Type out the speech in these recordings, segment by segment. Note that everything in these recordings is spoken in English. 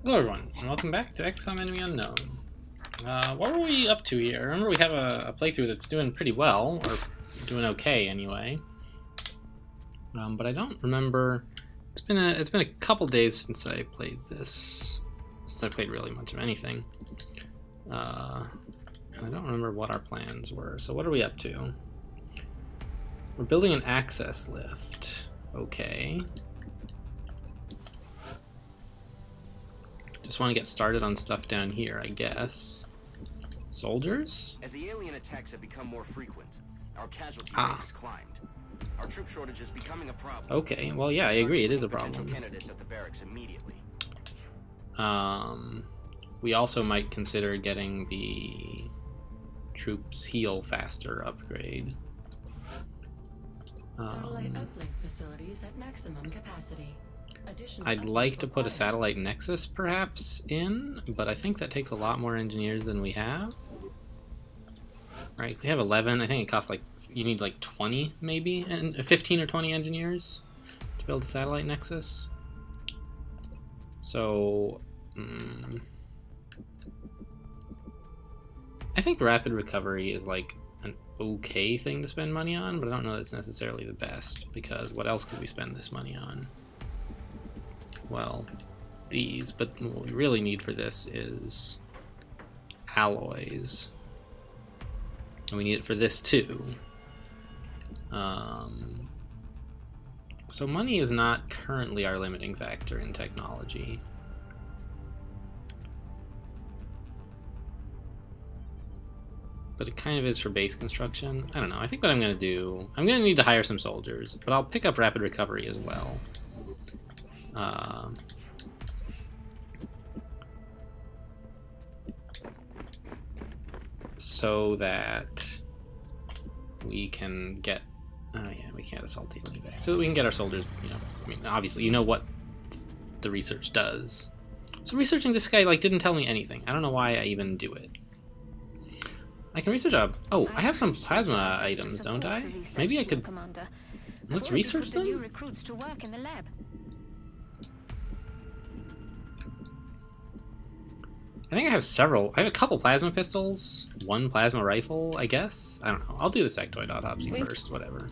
Hello everyone, and welcome back to XCOM Enemy Unknown. What were we up to here? I remember we have a playthrough that's doing pretty well, or doing okay anyway. But I don't remember. It's been a couple days since I played this. Since I played really much of anything. And I don't remember what our plans were. So what are we up to? We're building an access lift. Okay. Just want to get started on stuff down here, I guess. Soldiers? As the alien attacks have become more frequent, our casualty rate has climbed. Our troop shortage is becoming a problem. Okay, well, yeah, I agree, it is a problem. Candidates at the barracks immediately. We also might consider getting the troops heal faster upgrade. Satellite uplink facilities at maximum capacity. I'd like to put a satellite nexus perhaps in, but I think that takes a lot more engineers than we have. Right, we have 11. I think it costs like, you need like 20 maybe, and 15 or 20 engineers to build a satellite nexus. So, I think rapid recovery is like an okay thing to spend money on, but I don't know that it's necessarily the best, because what else could we spend this money on? Well, these, but what we really need for this is alloys. And we need it for this too. So money is not currently our limiting factor in technology. But it kind of is for base construction. I don't know. I think what I'm going to do, I'm going to need to hire some soldiers, but I'll pick up rapid recovery as well. So that we can get, yeah, we can't assault the alien base. So that we can get our soldiers, you know, I mean, obviously, you know what the research does. So researching this guy, like, didn't tell me anything. I don't know why I even do it. I can research a, oh, I have some plasma items, don't I? Maybe I could, let's research them? I think I have several. I have a couple plasma pistols, one plasma rifle, I guess. I don't know. I'll do the sectoid autopsy first, whatever.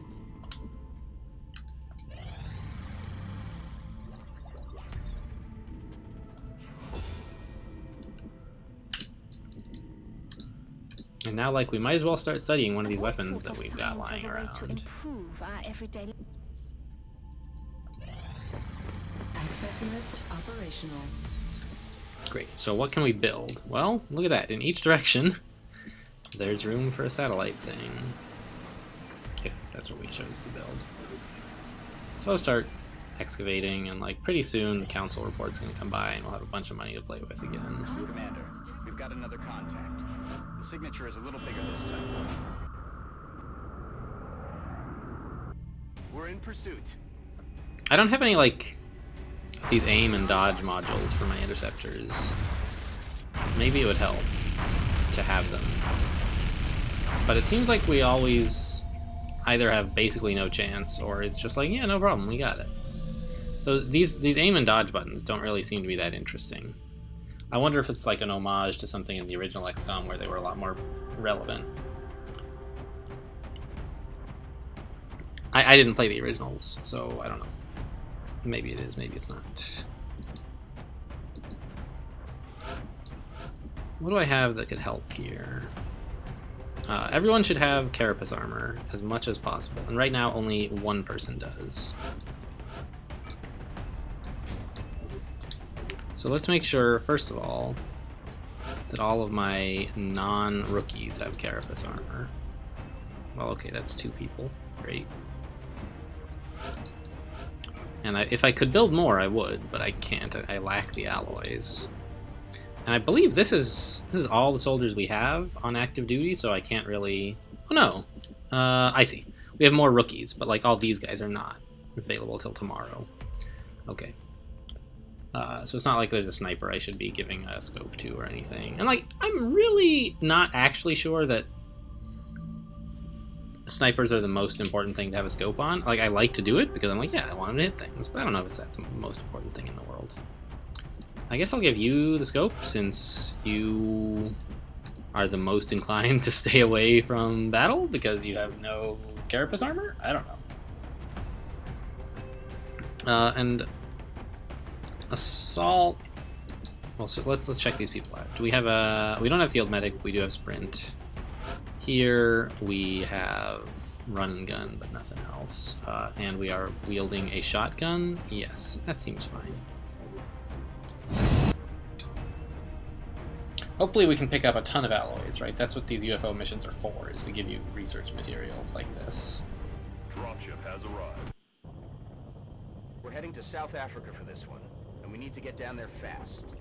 And now, like, we might as well start studying one of these weapons that we've got lying around. Access lift operational. Great, so what can we build? Well, look at that. In each direction, there's room for a satellite thing. If that's what we chose to build. So I'll start excavating, and like pretty soon the council report's going to come by and we'll have a bunch of money to play with again. Commander, we've got another contact. The signature is a little bigger this time. We're in pursuit. I don't have any, like, these aim and dodge modules for my interceptors. Maybe it would help to have them. But it seems like we always either have basically no chance, or it's just like, yeah, no problem, we got it. These aim and dodge buttons don't really seem to be that interesting. I wonder if it's like an homage to something in the original XCOM where they were a lot more relevant. I didn't play the originals, so I don't know. Maybe it is, maybe it's not. What do I have that could help here? Everyone should have carapace armor as much as possible, and right now only one person does. So let's make sure, first of all, that all of my non-rookies have carapace armor. Well, okay, that's 2 people. Great. And if I could build more, I would, but I can't. I lack the alloys. And I believe this is all the soldiers we have on active duty, so I can't really... Oh, no. I see. We have more rookies, but like all these guys are not available till tomorrow. Okay. So it's not like there's a sniper I should be giving a scope to or anything. And like, I'm really not actually sure that snipers are the most important thing to have a scope on. Like, I like to do it because I'm like, yeah, I want them to hit things, but I don't know if it's that the most important thing in the world. I guess I'll give you the scope since you are the most inclined to stay away from battle because you have no carapace armor? I don't know. And assault. Well, so let's check these people out. Do we have a? We don't have field medic. We do have sprint. Here we have run and gun, but nothing else. And we are wielding a shotgun. Yes, that seems fine. Hopefully we can pick up a ton of alloys, right? That's what these UFO missions are for, is to give you research materials like this. Dropship has arrived. We're heading to South Africa for this one, and we need to get down there fast.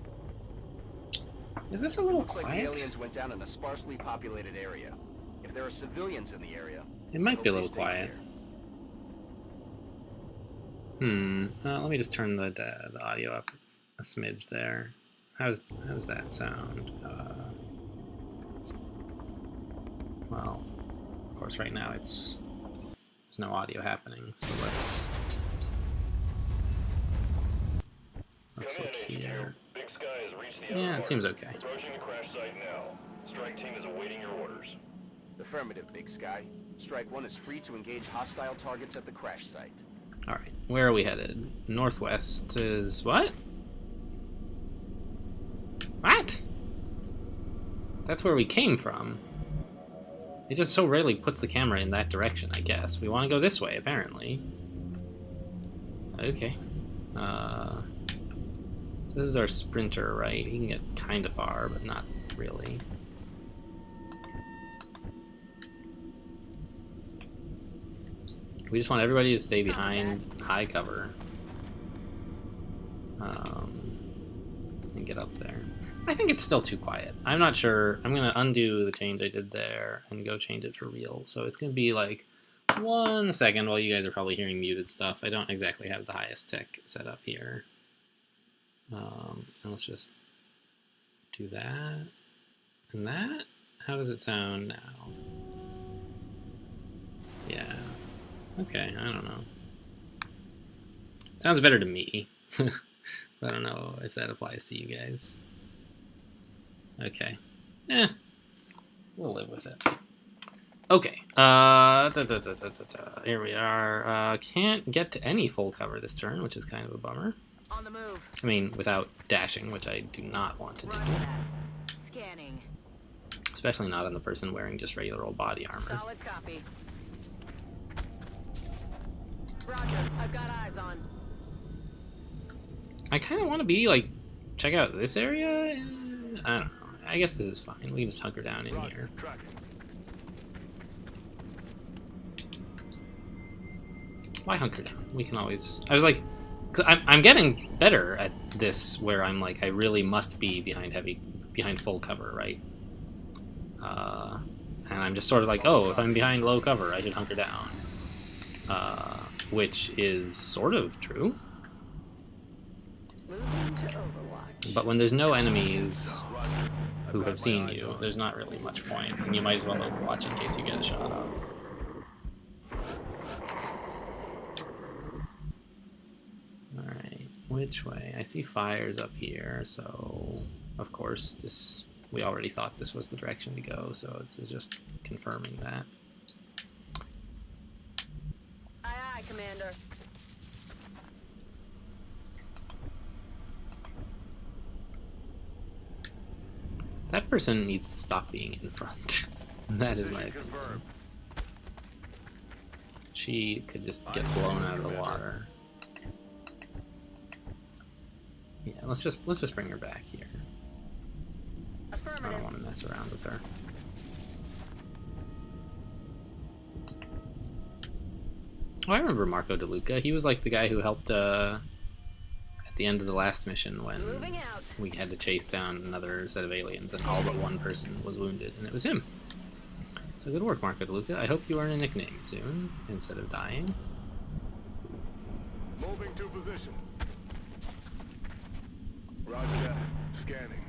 Is this a little Looks like the quiet? aliens went down in a sparsely populated area. If there are civilians in the area, It might be a hope little they stay quiet. clear. Let me just turn the audio up a smidge there. How does that sound? Well, of course, right now there's no audio happening. So let's look here. Big Sky has reached the Yeah, it seems okay. Approaching the crash site now. Strike team is awaiting your orders. Affirmative, Big Sky. Strike 1 is free to engage hostile targets at the crash site. All right, where are we headed? Northwest is what? What? That's where we came from. It just so rarely puts the camera in that direction, I guess. We want to go this way, apparently. Okay. So this is our sprinter, right? He can get kind of far, but not really. We just want everybody to stay behind high cover. And get up there. I think it's still too quiet. I'm not sure. I'm going to undo the change I did there and go change it for real. So it's going to be like 1 second while you guys are probably hearing muted stuff. I don't exactly have the highest tech set up here. And let's just do that. And that? How does it sound now? Yeah. Okay, I don't know. Sounds better to me. I don't know if that applies to you guys. Okay. We'll live with it. Okay. Here we are. Can't get to any full cover this turn, which is kind of a bummer. On the move. I mean, without dashing, which I do not want to do. Roger that. Scanning. Especially not on the person wearing just regular old body armor. Solid copy. Roger. I've got eyes on. I kind of want to be like, check out this area. I don't know. I guess this is fine. We can just hunker down in here. Why hunker down? We can always. I was like, cause I'm getting better at this, where I'm like, I really must be behind full cover, right? And I'm just sort of like, oh, if I'm behind low cover, I should hunker down, which is sort of true. Moving to Overwatch. But when there's no enemies who have seen you, there's not really much point, and you might as well overwatch in case you get a shot off. Alright, which way? I see fires up here, so of course we already thought this was the direction to go, so this is just confirming that. Aye, aye, Commander. That person needs to stop being in front. That is my opinion. She could just get blown out of the water. Yeah, let's just bring her back here. I Affirmative. don't want to mess around with her. Oh, I remember Marco DeLuca. He was like the guy who helped at the end of the last mission when Moving out. we had to chase down another set of aliens and all but one person was wounded, and it was him. So good work, Marco DeLuca. I hope you earn a nickname soon instead of dying. Moving to position. Roger that. Scanning.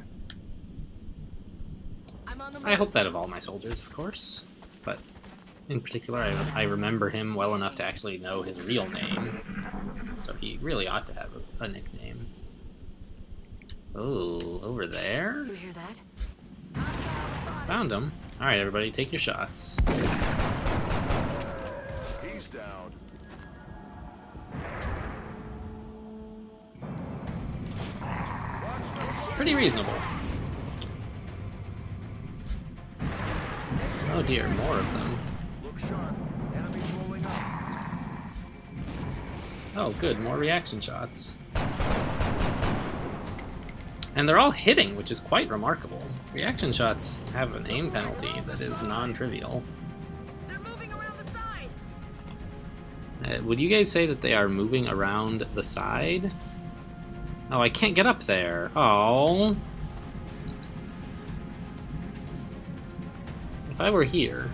I'm on the move. I hope that of all my soldiers, of course, but in particular, I remember him well enough to actually know his real name, so he really ought to have a nickname. Oh, over there? You hear that? Found him. Alright, everybody, take your shots. He's down. Pretty reasonable. Oh dear, more of them. Look sharp. Enemies rolling up. Oh good, more reaction shots. And they're all hitting, which is quite remarkable. Reaction shots have an aim penalty that is non-trivial. They're moving around the side. Would you guys say that they are moving around the side? Oh, I can't get up there. Oh. If I were here,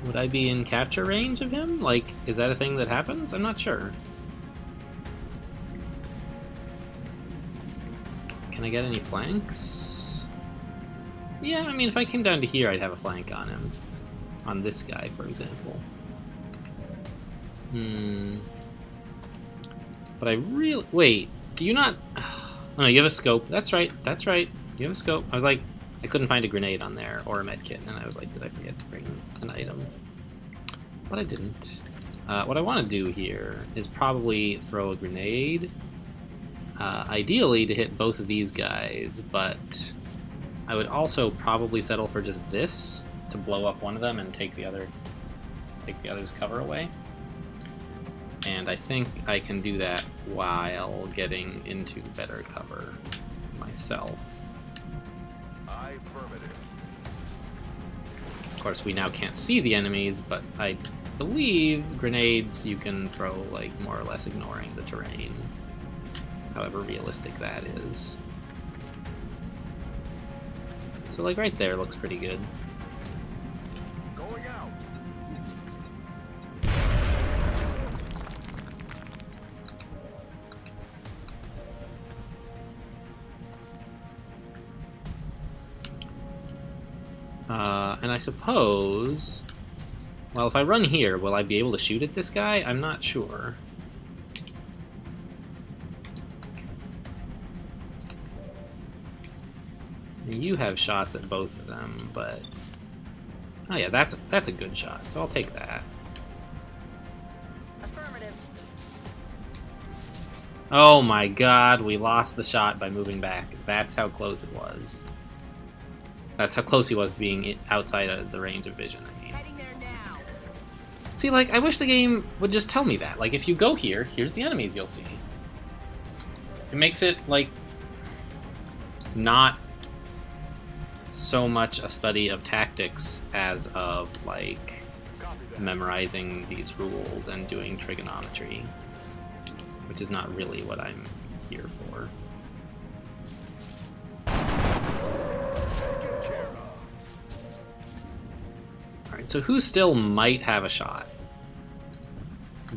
would I be in capture range of him? Like, is that a thing that happens? I'm not sure. Can I get any flanks? Yeah, I mean, if I came down to here, I'd have a flank on him. On this guy, for example. But I really... Wait, do you not... Oh, no, you have a scope. That's right, that's right. You have a scope. I was like, I couldn't find a grenade on there, or a med kit, and I was like, did I forget to bring an item? But I didn't. What I want to do here is probably throw a grenade. Ideally to hit both of these guys, but I would also probably settle for just this to blow up one of them and take the other's cover away. And I think I can do that while getting into better cover myself. Affirmative. Of course, we now can't see the enemies, but I believe grenades you can throw like more or less ignoring the terrain. However realistic that is. So like right there looks pretty good. Going out. And I suppose... Well, if I run here, will I be able to shoot at this guy? I'm not sure. You have shots at both of them, but... Oh yeah, that's a good shot, so I'll take that. Affirmative. Oh my god, we lost the shot by moving back. That's how close it was. That's how close he was to being outside of the range of vision, I mean. Heading there now. See, like, I wish the game would just tell me that. Like, if you go here, here's the enemies you'll see. It makes it, like, not so much a study of tactics as of, like, memorizing these rules and doing trigonometry, which is not really what I'm here for. Alright, so who still might have a shot?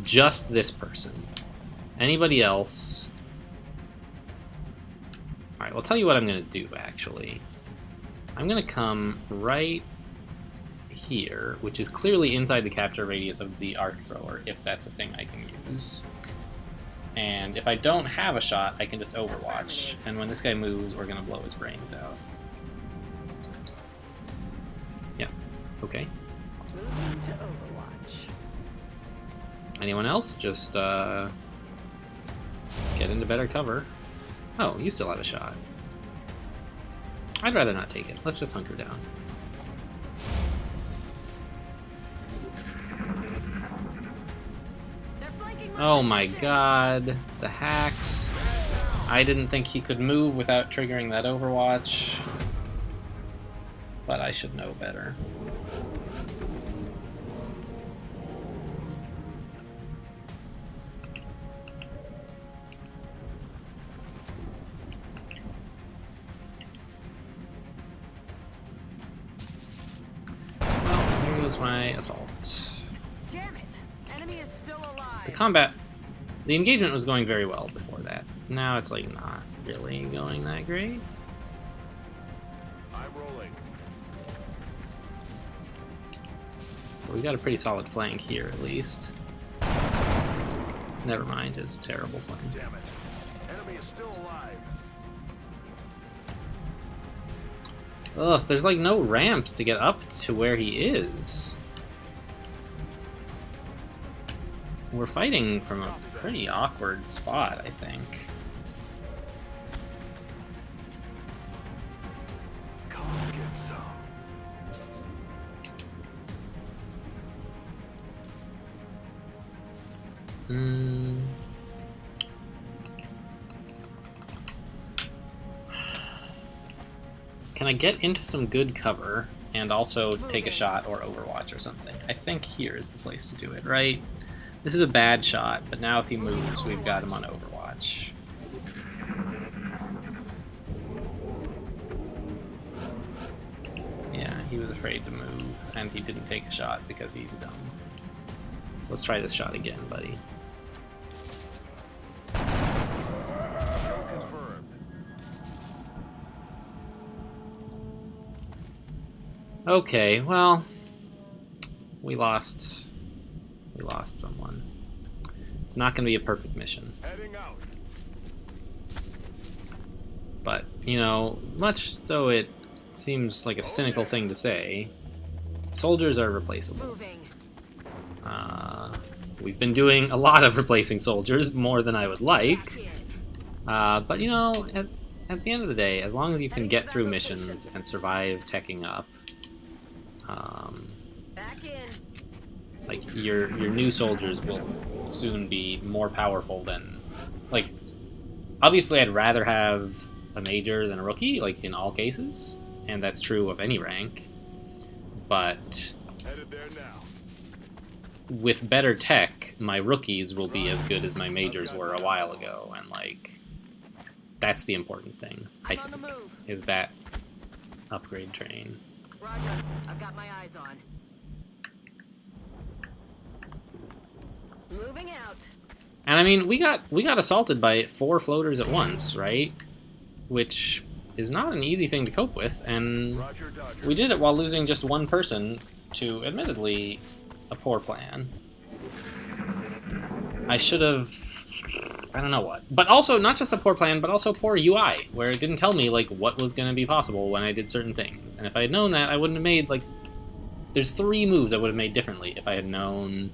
Just this person. Anybody else? Alright, well, I'll tell you what I'm going to do, actually. I'm going to come right here, which is clearly inside the capture radius of the arc thrower, if that's a thing I can use. And if I don't have a shot, I can just overwatch. And when this guy moves, we're going to blow his brains out. Yeah, okay. Moving to Overwatch. Anyone else? Just get into better cover. Oh, you still have a shot. I'd rather not take it. Let's just hunker down. They're flanking. Oh my god. The hacks. I didn't think he could move without triggering that overwatch. But I should know better. My assault. Damn it! Enemy is still alive. The engagement was going very well before that. Now it's like not really going that great. I'm rolling. But we got a pretty solid flank here at least. Never mind his terrible flank. Damn it. Enemy is still alive. Ugh, there's like no ramps to get up to where he is. We're fighting from a pretty awkward spot, I think. Come get some. Can I get into some good cover and also take a shot or overwatch or something? I think here is the place to do it, right? This is a bad shot, but now if he moves, we've got him on overwatch. Yeah, he was afraid to move, and he didn't take a shot because he's dumb. So let's try this shot again, buddy. Confirmed. Okay, well, we lost someone. It's not going to be a perfect mission. Heading out. But, you know, much though it seems like a cynical thing to say, soldiers are replaceable. Moving. We've been doing a lot of replacing soldiers, more than I would like. Back in. But, you know, at the end of the day, as long as you can get through missions and survive teching up, Back in. like, your new soldiers will soon be more powerful than... Like, obviously I'd rather have a major than a rookie, like, in all cases. And that's true of any rank. But Headed there now. with better tech, my rookies will be as good as my majors were a while ago. And, like, that's the important thing, I I'm on the think, move. is that upgrade train. Roger. I've got my eyes on. Moving out. And I mean, we got assaulted by 4 floaters at once, right? Which is not an easy thing to cope with, and Roger, Dodger. we did it while losing just 1 person to, admittedly, a poor plan. I should have... I don't know what. But also, not just a poor plan, but also poor UI, where it didn't tell me, like, what was going to be possible when I did certain things. And if I had known that, I wouldn't have made, like... There's 3 moves I would have made differently if I had known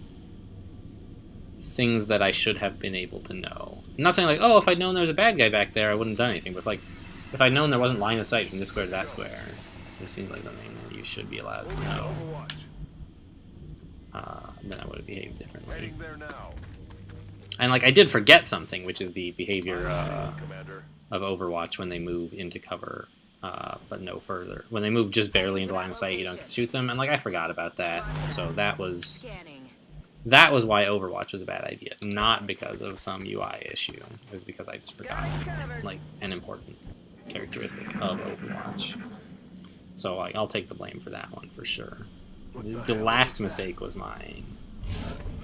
things that I should have been able to know. I'm not saying, like, oh, if I'd known there was a bad guy back there, I wouldn't have done anything. But, like, if I'd known there wasn't line of sight from this square to that square, it seems like something that you should be allowed to know. Overwatch. Then I would have behaved differently. Heading there now. And, like, I did forget something, which is the behavior Commander. of Overwatch when they move into cover, but no further. When they move just barely into line of sight, you don't shoot them, and, like, I forgot about that. So that was Scanning. why Overwatch was a bad idea, not because of some UI issue. It was because I just forgot, like, an important characteristic of Overwatch. So, like, I'll take the blame for that one for sure. The last mistake was mine.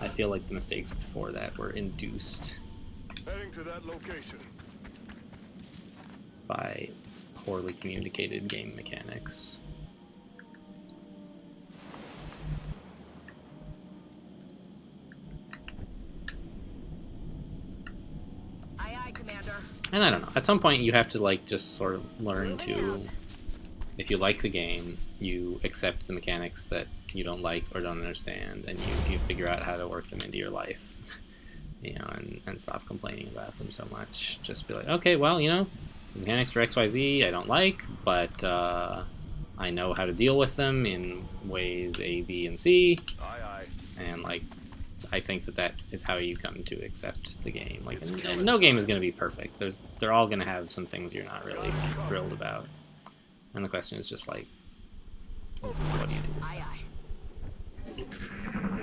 I feel like the mistakes before that were induced Heading to that location. by poorly communicated game mechanics. Aye, aye, Commander. And I don't know, at some point you have to, like, just sort of learn to, if you like the game, you accept the mechanics that you don't like or don't understand, and you figure out how to work them into your life, you know, and stop complaining about them so much. Just be like, okay, well, you know, the mechanics for XYZ I don't like, but I know how to deal with them in ways A, B, and C, Aye, aye. and, like, I think that is how you come to accept the game. Like, and no game is going to be perfect. They're all going to have some things you're not really thrilled about, and the question is just like, what do you do with Aye, that? aye.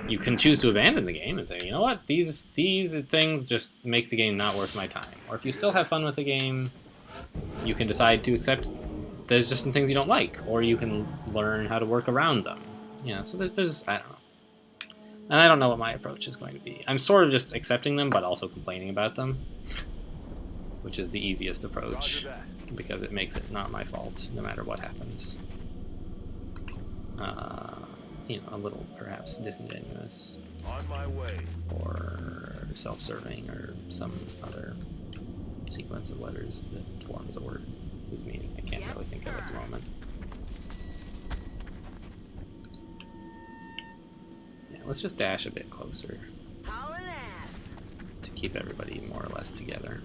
You can choose to abandon the game and say, you know what, these things just make the game not worth my time. Or if you still have fun with the game, you can decide to accept there's just some things you don't like, or you can learn how to work around them. You know, so there's, I don't know. And I don't know what my approach is going to be. I'm sort of just accepting them, but also complaining about them, which is the easiest approach, Roger that. because it makes it not my fault, no matter what happens. You know, a little, perhaps, disingenuous, On my way. or self-serving, or some other sequence of letters that forms a word whose meaning I can't really think of at the moment. Yeah, let's just dash a bit closer Hauling ass. to keep everybody more or less together.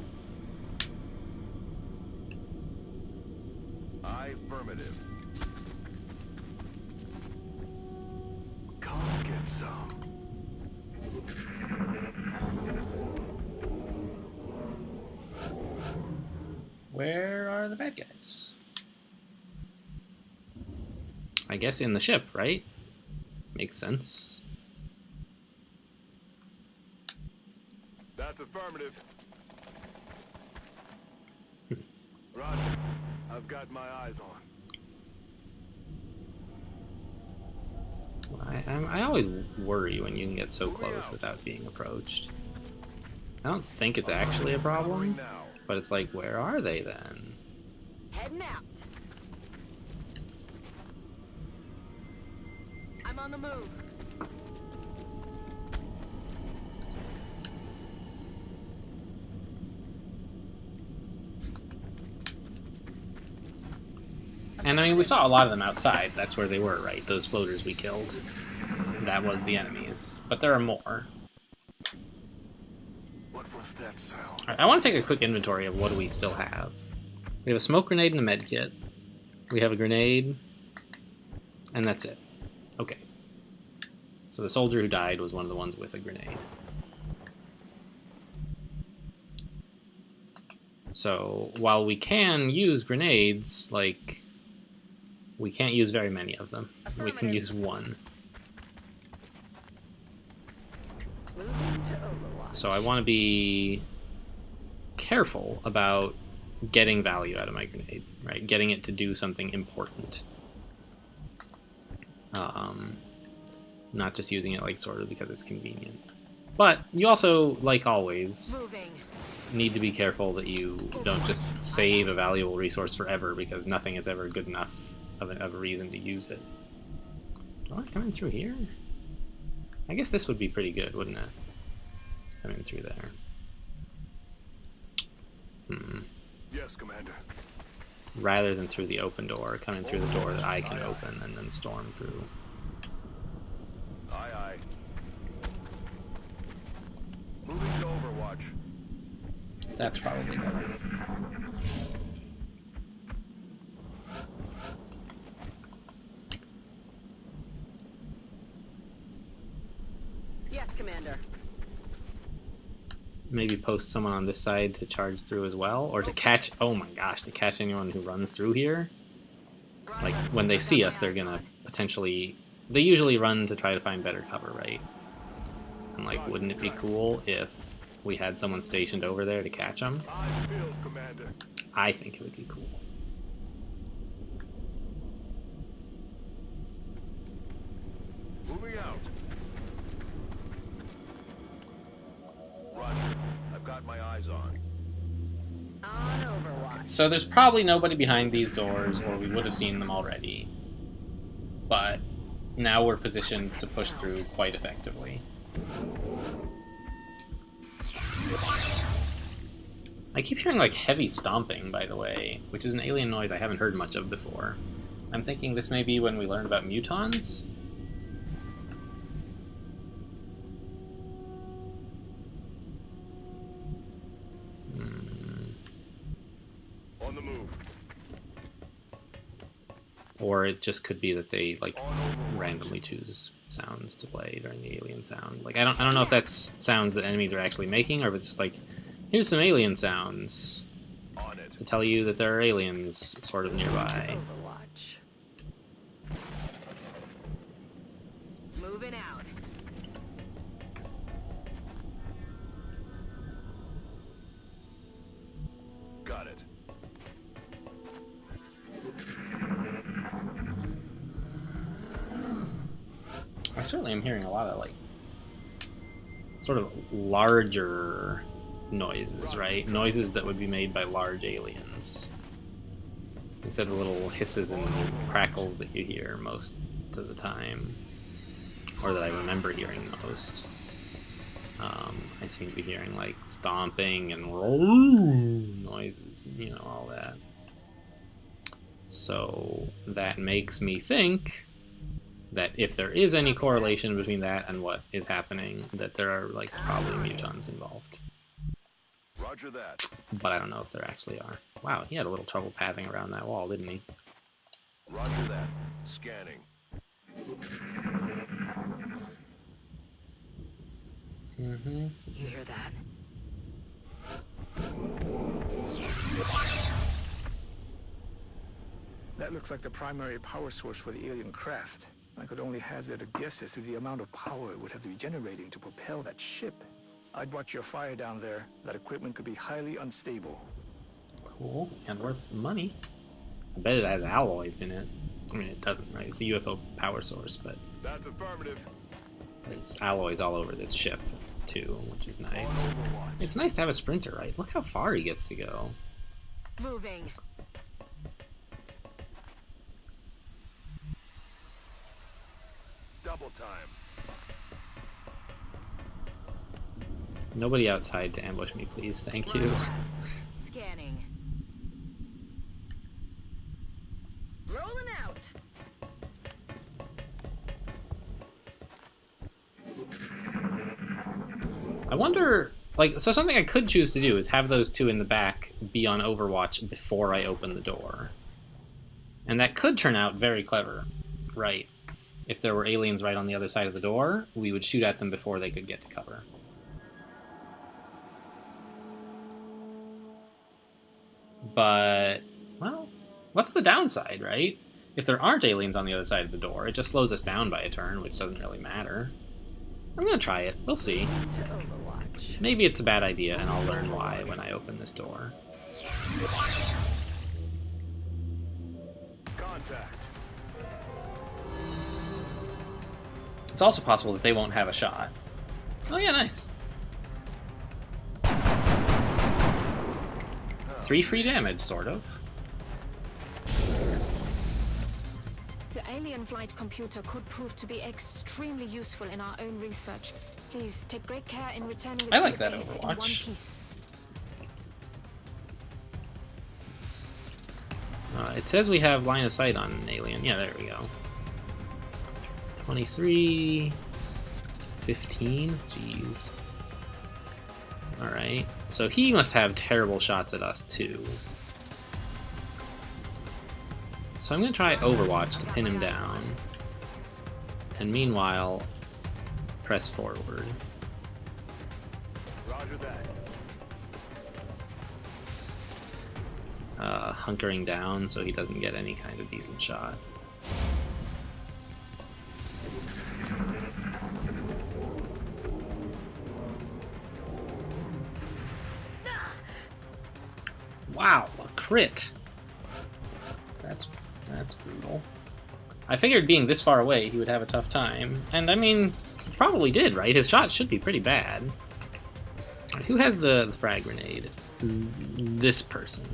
Affirmative. Come get some. Where are the bad guys? I guess in the ship, right? Makes sense. That's affirmative. Roger. I've got my eyes on. I always worry when you can get so close without being approached. I don't think it's actually a problem, Now. but it's like, where are they then? Heading out. I'm on the move. And I mean, we saw a lot of them outside. That's where they were, right? Those floaters we killed. That was the enemies. But there are more. What was that sound? Alright, I want to take a quick inventory of what do we still have. We have a smoke grenade and a med kit. We have a grenade. And that's it. Okay. So the soldier who died was one of the ones with a grenade. So while we can use grenades, like, we can't use very many of them. We can use one. Moving to Overwatch. So I want to be careful about getting value out of my grenade, right? Getting it to do something important. Not just using it like sort of because it's convenient. But you also, like always, Moving. need to be careful that you don't just save a valuable resource forever because nothing is ever good enough of a reason to use it. Do I want to come in through here? I guess this would be pretty good, wouldn't it? Come in through there. Yes, Commander. Rather than through the open door, come in through the door that I can open and then storm through. Aye, aye. Moving to Overwatch. That's probably better. Yes, Commander. Maybe post someone on this side to charge through as well, or to catch, oh my gosh, to catch anyone who runs through here. Like, when they see us, they're gonna potentially, they usually run to try to find better cover, right? And like, wouldn't it be cool if we had someone stationed over there to catch them? Eyes peeled, Commander. I think it would be cool. Moving out. Roger. I've got my eyes on. On Overwatch. So there's probably nobody behind these doors, or we would have seen them already. But now we're positioned to push through quite effectively. I keep hearing like heavy stomping, by the way, which is an alien noise I haven't heard much of before. I'm thinking this may be when we learn about mutons. On the move. Or it just could be that they like randomly choose sounds to play during the alien sound. Like I don't know if that's sounds that enemies are actually making, or if it's just like, here's some alien sounds On it. to tell you that there are aliens sort of nearby. Overwatch. Moving out. Got it. I certainly am hearing a lot of like sort of larger noises, right? Noises that would be made by large aliens. Instead of little hisses and crackles that you hear most of the time. Or that I remember hearing most. I seem to be hearing like stomping and noises, you know, all that. So that makes me think that if there is any correlation between that and what is happening, that there are like probably mutons involved. Roger that. But I don't know if there actually are. Wow, he had a little trouble pathing around that wall, didn't he? Roger that. Scanning. Mm-hmm. You hear that? That looks like the primary power source for the alien craft. I could only hazard a guess as to the amount of power it would have to be generating to propel that ship. I'd watch your fire down there. That equipment could be highly unstable. Cool, and worth money. I bet it has alloys in it. I mean, it doesn't, right? It's a UFO power source, but That's affirmative. there's alloys all over this ship, too, which is nice. On Overwatch. It's nice to have a sprinter, right? Look how far he gets to go. Moving. Double time. Nobody outside to ambush me, please. Thank you. Scanning. Rolling out. I wonder, like, so something I could choose to do is have those two in the back be on Overwatch before I open the door. And that could turn out very clever, right? If there were aliens right on the other side of the door, we would shoot at them before they could get to cover. But, well, what's the downside, right? If there aren't aliens on the other side of the door, it just slows us down by a turn, which doesn't really matter. I'm gonna try it. We'll see. To Overwatch. Maybe it's a bad idea, and I'll learn why when I open this door. Contact. It's also possible that they won't have a shot. Oh yeah, nice. 3 free damage, sort of. The alien flight computer could prove to be extremely useful in our own research. Please take great care in returning it I to like the that base in Overwatch. one piece. It says we have line of sight on an alien. Yeah, there we go. 23... 15? Jeez. Alright. So he must have terrible shots at us, too. So I'm going to try Overwatch to pin him down. And meanwhile, press forward. Roger that. Hunkering down so he doesn't get any kind of decent shot. Wow, a crit. That's brutal. I figured being this far away he would have a tough time. And I mean, he probably did, right? His shot should be pretty bad. Who has the frag grenade? This person.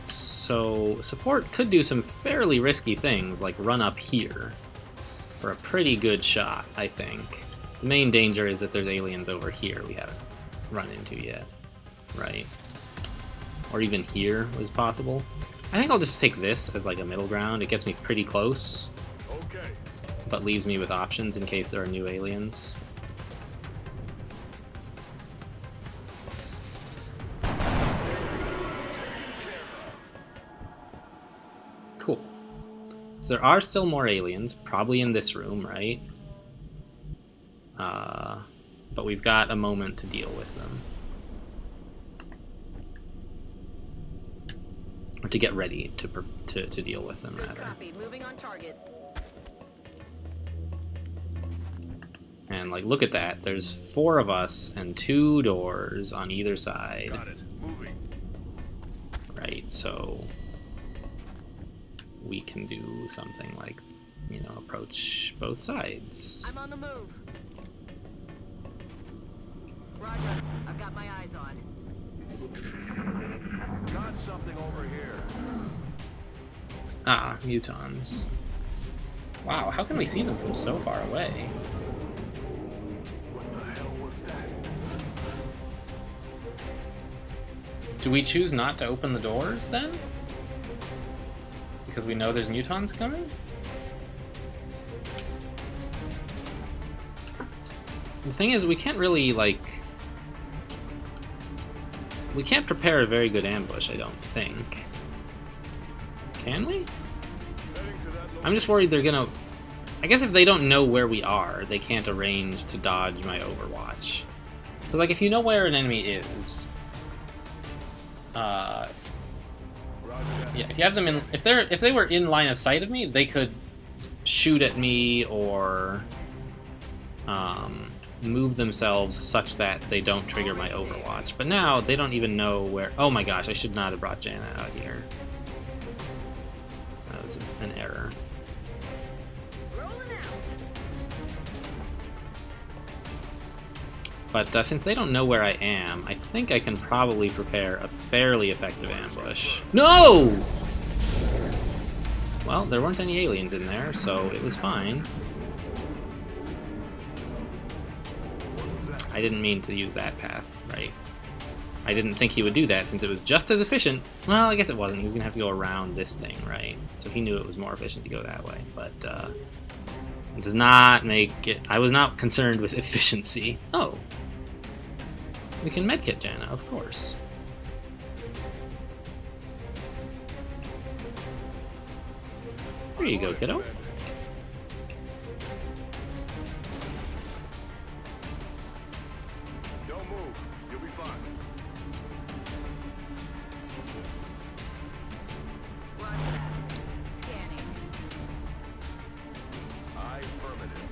So support could do some fairly risky things, like run up here for a pretty good shot, I think. The main danger is that there's aliens over here we haven't run into yet, right? Or even here was possible. I think I'll just take this as like a middle ground. It gets me pretty close, Okay. but leaves me with options in case there are new aliens. Cool. So there are still more aliens, probably in this room, right? But we've got a moment to deal with them. Or to get ready to deal with them, Good rather. copy. Moving on target. And, like, look at that. There's 4 of us and 2 doors on either side. Got it. Moving. Right, so we can do something like, you know, approach both sides. I'm on the move. Roger. I've got my eyes on. Got something over here. Ah, mutons. Wow, how can we see them from so far away? What the hell was that? Do we choose not to open the doors, then? Because we know there's mutons coming? The thing is, we can't really, like... We can't prepare a very good ambush, I don't think. Can we? I'm just worried they're gonna... I guess if they don't know where we are, they can't arrange to dodge my Overwatch. Because, like, if you know where an enemy is... yeah, if you have them in... If they were in line of sight of me, they could shoot at me or... move themselves such that they don't trigger my Overwatch. But now, they don't even know where... Oh my gosh, I should not have brought Janna out here. That was an error. But since they don't know where I am, I think I can probably prepare a fairly effective ambush. No! Well, there weren't any aliens in there, so it was fine. I didn't mean to use that path, right? I didn't think he would do that since it was just as efficient. Well, I guess it wasn't. He was going to have to go around this thing, right? So he knew it was more efficient to go that way. But it does not make it... I was not concerned with efficiency. Oh. We can medkit Janna, of course. Here you go, kiddo. Don't move. You'll be fine. Scanning. Affirmative.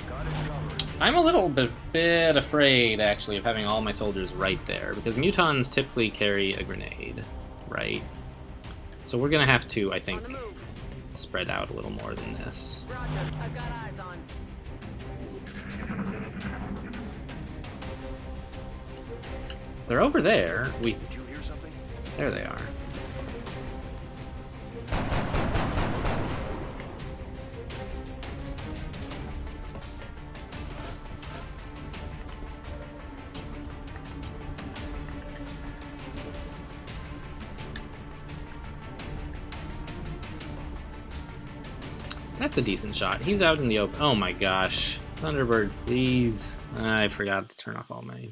Got it covered. I'm a little bit afraid, actually, of having all my soldiers right there, because mutons typically carry a grenade, right? So we're gonna have to, I think, spread out a little more than this. Roger, I've got eyes on. They're over there. Did you hear something? There they are. That's a decent shot. He's out in the open. Oh my gosh. Thunderbird, please. I forgot to turn off all my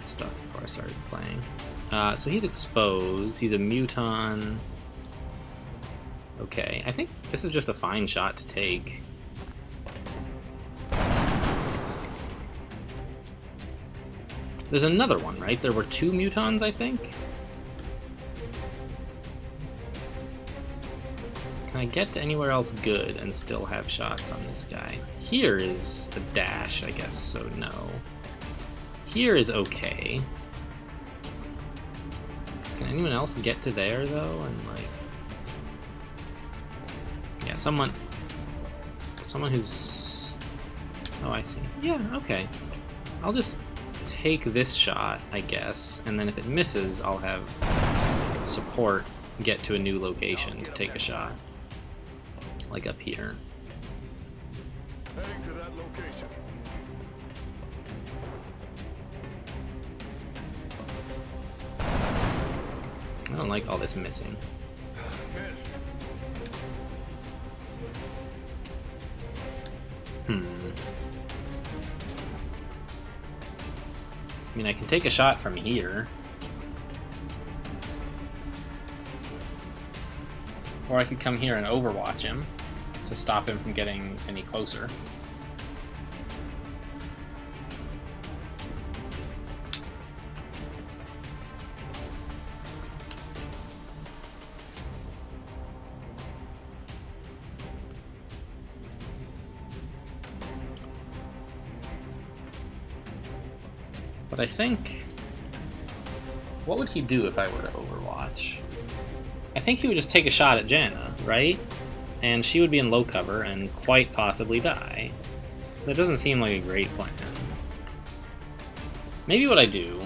stuff before I started playing. So he's exposed. He's a muton. Okay, I think this is just a fine shot to take. There's another one, right? There were 2 mutons, I think? Can I get to anywhere else good and still have shots on this guy? Here is a dash, I guess, so no. Here is okay. Can anyone else get to there, though? And, like... Yeah, someone who's... Oh, I see. Yeah, okay. I'll just take this shot, I guess, and then if it misses, I'll have support get to a new location to take a shot. Like up here. Heading to that location. I don't like all this missing. Missed. I mean, I can take a shot from here. Or I could come here and overwatch him to stop him from getting any closer. But I think... What would he do if I were to overwatch? I think he would just take a shot at Janna, right? And she would be in low cover and quite possibly die. So that doesn't seem like a great plan. Maybe what I do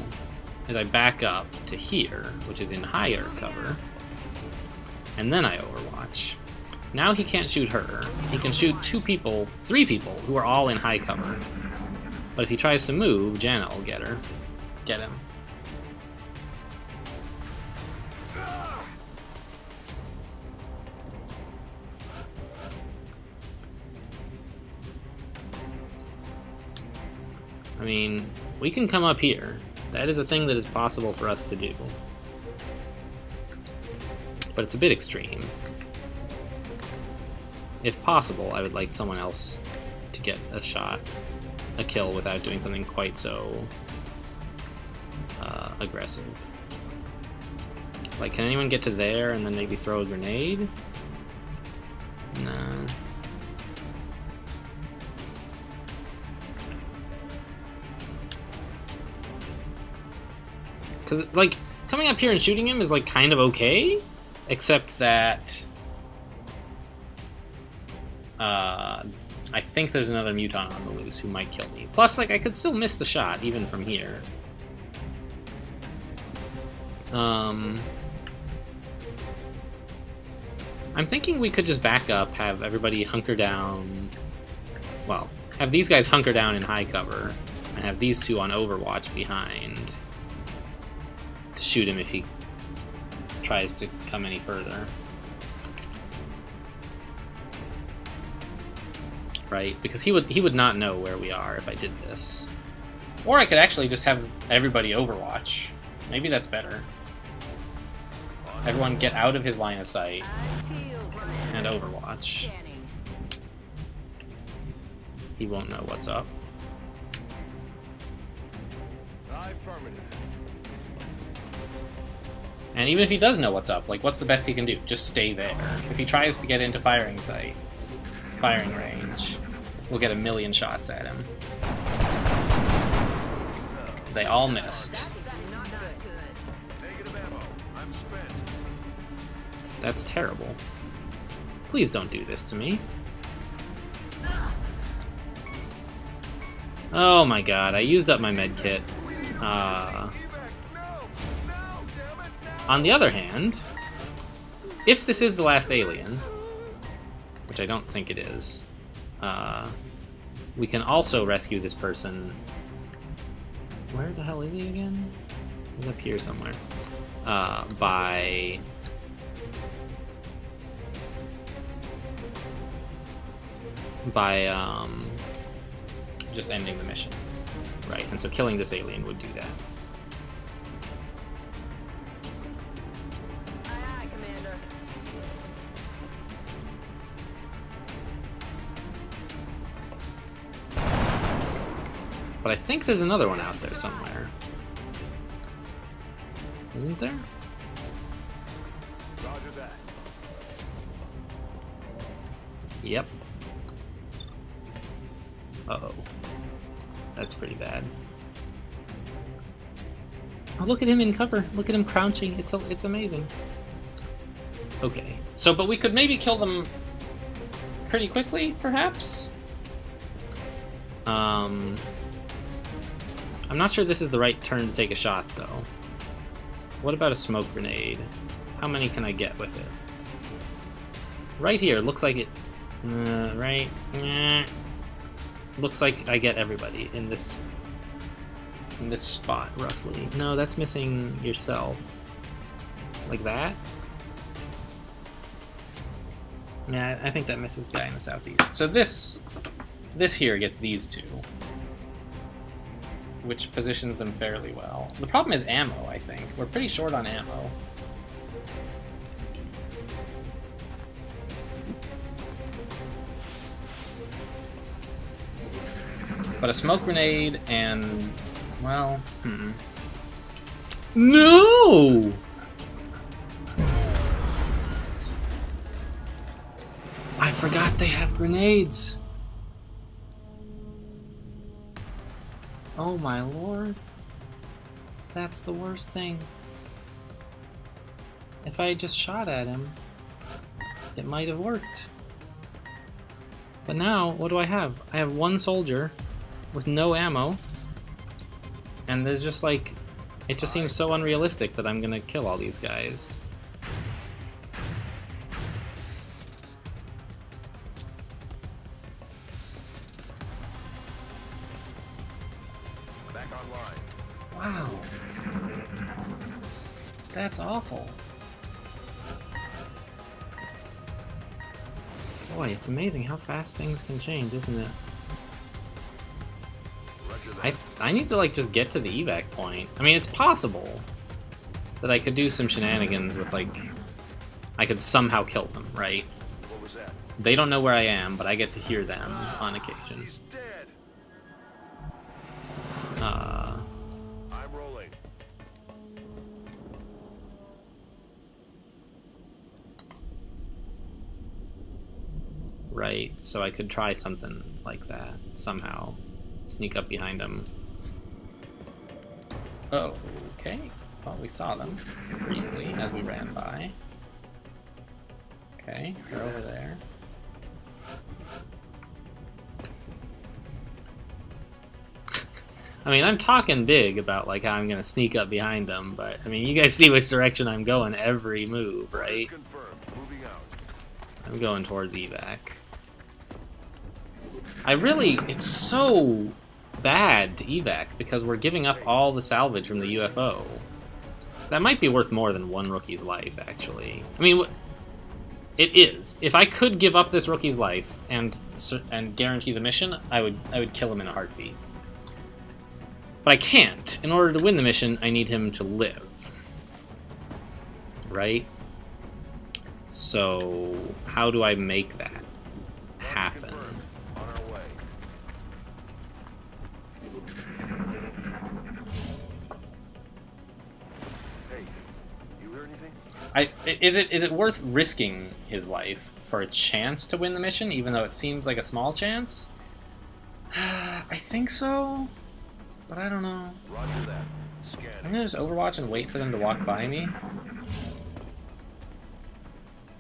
is I back up to here, which is in higher cover, and then I overwatch. Now he can't shoot her. He can shoot 3 people who are all in high cover. But if he tries to move, Janet will get him. I mean, we can come up here. That is a thing that is possible for us to do. But it's a bit extreme. If possible, I would like someone else to get a kill without doing something quite so aggressive. Like, can anyone get to there and then maybe throw a grenade? No. Because, like, coming up here and shooting him is, like, kind of okay, except that I think there's another mutant on the loose who might kill me. Plus, like, I could still miss the shot, even from here. I'm thinking we could just back up, have everybody hunker down. Well, have these guys hunker down in high cover, and have these 2 on Overwatch behind to shoot him if he tries to come any further. Right? Because he would not know where we are if I did this. Or I could actually just have everybody Overwatch. Maybe that's better. Everyone get out of his line of sight and Overwatch. He won't know what's up. And even if he does know what's up, like, what's the best he can do? Just stay there. If he tries to get into firing range, we'll get a million shots at him. They all missed. That's terrible. Please don't do this to me. Oh my god, I used up my med kit. On the other hand, if this is the last alien, which I don't think it is, we can also rescue this person. Where the hell is he again? He's up here somewhere. By just ending the mission. Right, and so killing this alien would do that. But I think there's another one out there somewhere. Isn't there? Roger that. Yep. Uh-oh. That's pretty bad. Oh, look at him in cover. Look at him crouching. It's amazing. Okay. So, but we could maybe kill them pretty quickly, perhaps? I'm not sure this is the right turn to take a shot, though. What about a smoke grenade? How many can I get with it? Right here, looks like it... right... looks like I get everybody in this spot, roughly. No, that's missing yourself. Like that? Yeah, I think that misses the guy in the southeast. So this here gets these 2. Which positions them fairly well. The problem is ammo, I think. We're pretty short on ammo. But a smoke grenade and... well... No! I forgot they have grenades. Oh my lord. That's the worst thing. If I had just shot at him, it might have worked. But now, what do I have? I have 1 soldier with no ammo. And there's just like... it just seems so unrealistic that I'm gonna kill all these guys. online. Wow. That's awful. Boy, it's amazing how fast things can change, isn't it? Roger that. I need to, like, just get to the evac point. I mean, it's possible that I could do some shenanigans with, like... I could somehow kill them, right? What was that? They don't know where I am, but I get to hear them on occasion. He's dead. Uh... I'm rolling. Right, so I could try something like that, somehow. Sneak up behind them. Oh, okay. Well, we saw them briefly as we ran by. Okay, they're over there. I mean, I'm talking big about, like, how I'm gonna sneak up behind them, but, I mean, you guys see which direction I'm going every move, right? Confirmed. Moving out. I'm going towards evac. It's so bad to evac because we're giving up all the salvage from the UFO. That might be worth more than one rookie's life, actually. I mean, it is. If I could give up this rookie's life and guarantee the mission, I would kill him in a heartbeat. But I can't. In order to win the mission, I need him to live. Right? So, how do I make that happen? Confirmed. On our way. Hey, you hear anything? Is it worth risking his life for a chance to win the mission, even though it seems like a small chance? I think so, but I don't know. Roger that. I'm Scanning. gonna just Overwatch and wait for them to walk by me.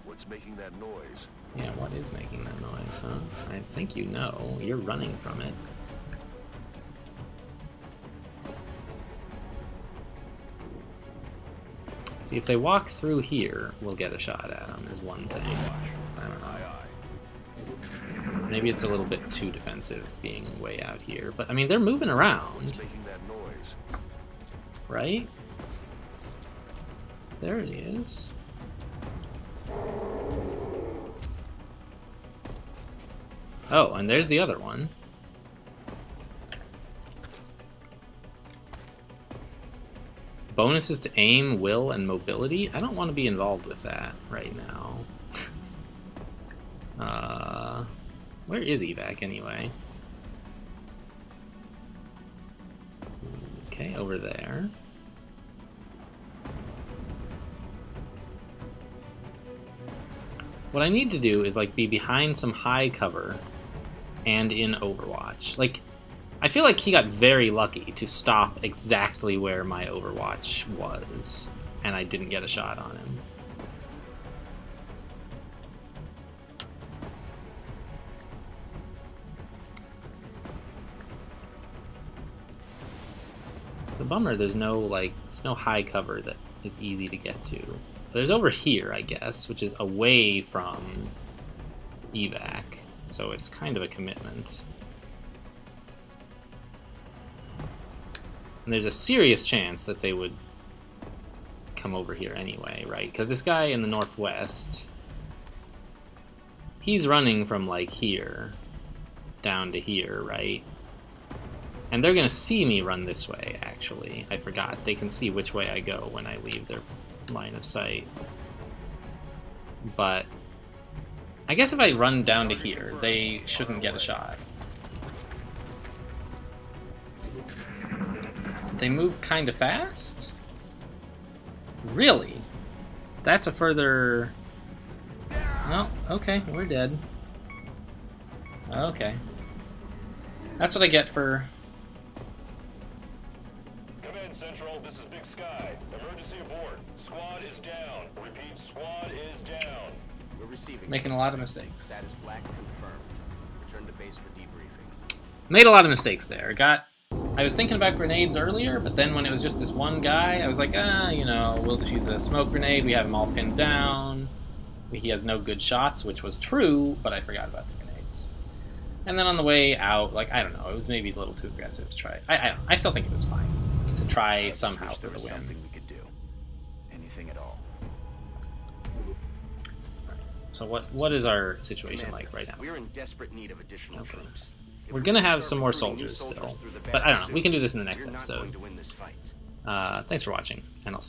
What's making that noise? Yeah, what is making that noise, huh? I think you know. You're running from it. See, if they walk through here, we'll get a shot at them, is one thing. I don't know. Maybe it's a little bit too defensive being way out here. But, I mean, they're moving around, What's making that noise? right? There it is. Oh, and there's the other one. Bonuses to aim, will, and mobility? I don't want to be involved with that right now. Where is evac anyway? Okay, over there. What I need to do is, like, be behind some high cover and in Overwatch. Like, I feel like he got very lucky to stop exactly where my Overwatch was, and I didn't get a shot on him. It's a bummer there's no high cover that is easy to get to. There's over here, I guess, which is away from evac, so it's kind of a commitment. And there's a serious chance that they would come over here anyway, right? Because this guy in the northwest, he's running from, like, here down to here, right? And they're gonna see me run this way, actually. I forgot. They can see which way I go when I leave their line of sight. But I guess if I run down to here, they shouldn't get a shot. They move kind of fast? Really? That's a further... Oh, okay, we're dead. Okay. That's what I get for... Command Central, this is Big Sky. Emergency abort. Squad is down. Repeat, squad is down. We're receiving. Making a lot of mistakes. Status black confirmed. Return to base for debriefing. Made a lot of mistakes there. I was thinking about grenades earlier, but then when it was just this one guy, I was like, you know, we'll just use a smoke grenade. We have him all pinned down. He has no good shots, which was true, but I forgot about the grenades. And then on the way out, like, I don't know, it was maybe a little too aggressive to try. I still think it was fine to try somehow for the win. Something we could do. Anything at all. So what is our situation Commander, like right now? We're in desperate need of additional Okay. troops. If We're we gonna don't have start some more recruiting new soldiers still, through the but I don't know. battle We can do this in the soon, next you're not episode. going to win this fight. Thanks for watching, and I'll see you.